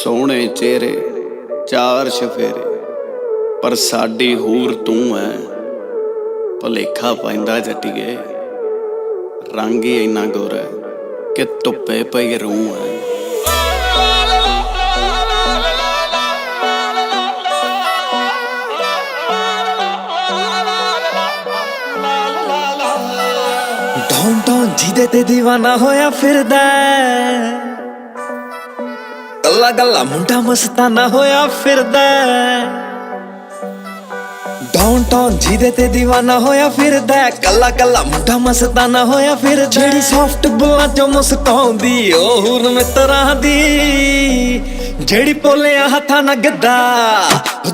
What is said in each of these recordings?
सोहणे चेहरे चार चफेरे पर साडी हूर तू है। भुलेखा पैंदा जट्टिए रंग ही इन्ना गोरा कि धुप्पे पई रूह है। ढों ढों जिदे ते दीवाना होया फिरदा, गल्ला गल्ला मुंडा मस्ताना होया फिरदा। ढों ढों जिदे ते दीवाना होया फिरदा, गल्ला गल्ला मुंडा मस्ताना होया फिरदा। जेड़ी सॉफ्ट बुल्लां चों मुस्काउंदी ओ हूर मित्तरां दी, जेड़ी पोलियां हत्थां नाल गिद्दा,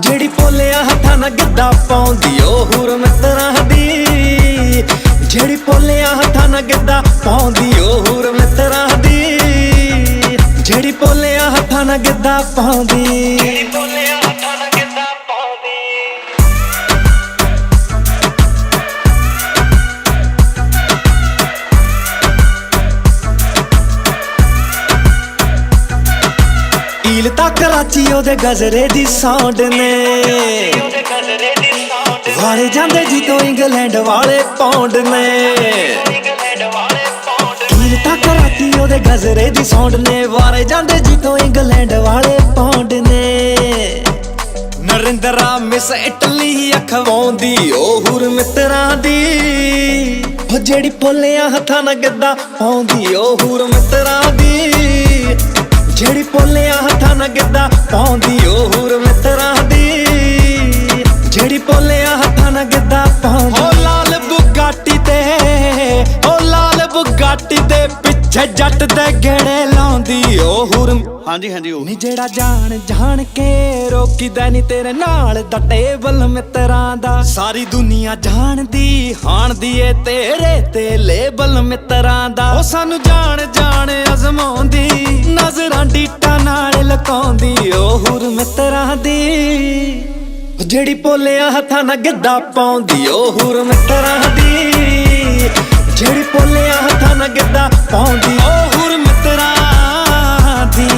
जेड़ी पोलियां हत्थां नाल गिद्दा पाउंदी ओ हूर मित्तरां दी, जेड़ी पोलियां हत्थां नाल गिद्दा पाउंदी ओ हूर मित्तरां दी, जेड़ी पोलियां हत्थां नाल गिद्दा पाउंदी, जेड़ी पोलियां हत्थां नाल गिद्दा पाउंदी। ईल ता कराची ओदे गजरे दी साउंड ने, वाले जांदे जी तो इंग्लैंड वाले पौंड ने। ईल ता कराची ओदे गजरे दी साउंड ने, वाले जांदे जी तो इंग्लैंड वाले पौंड ने। नरेंद्रा मिस इटली अखवाउंदी ओ हूर मित्तरां दी, ओ जेड़ी पोलियां हत्थां नाल गिद्दा पाउंदी ओ हूर मित्तरां दी, जेड़ी पोलियां हत्थां नाल गिद्दा पाउंदी ओ हूर मित्तरां दी, जेड़ी पोलियां हत्थां नाल गिद्दा पाउंदी। ओ लाल बुगाटी ते, ओ लाल बुगाटी ते पिछे जट दे गेड़े लाउंदी ओ हूर। हांजी हांजी नी जेड़ा जान जान के रोकीदा नी तेरे नाल दा टेबल मित्तरां दा, सारी दुनिया जानदी हाणदी ए तेरे ते लेबल मित्तरां दा। ओ सानू जान जान अजमाउंदी, नजरां डीटा नाल लकाउंदी ओ हूर मित्तरां दी, जेड़ी पोलियां हत्थां नाल गिद्दा पाउंदी ओ हूर मित्तरां दी, जेड़ी पोलियां हत्थां नाल गिद्दा पाउंदी ओ हूर मित्तरां दी।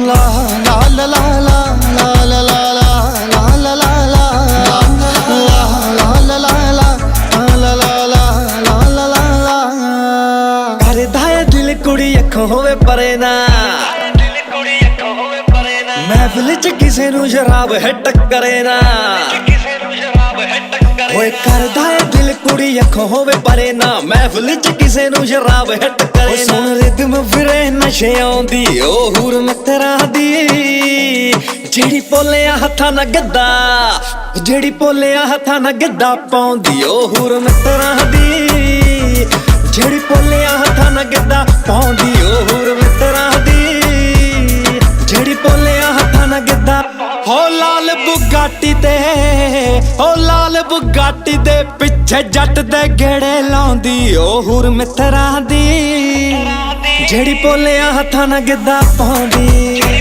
ला ला ला ला ला ला ला ला ला ला ला ला ला ला ला ला ला। करदा ए दिल कुड़ी अखों होवे परे ना, महफिल च किसे नू शराब है टक्करे ना। ओए करदा ए दिल कुड़ी अखों होवे परे ना, महफिल च किसे नू शराब है टक्करे ना। सुन रिदम फिरे नशे आउंदी ओ हूर मित्तरां दी, जेड़ी पोलियां हत्थां नाल गिद्दा, जेड़ी पोलियां हत्थां नाल गिद्दा पाउंदी ओ हूर मित्तरां दी, जेड़ी पोलियां हत्थां नाल गिद्दा पाउंदी ओ हूर मित्तरां दी, जेड़ी पोलियां हत्थां नाल गिद्दा। हो लाल बुगाटी ते, हो लाल बुगाटी दे पिछे जट दे गेड़े लाउंदी ओ हूर मित्तरां दी, जेड़ी पोलियां हत्थां नाल गिद्दा पाउंदी।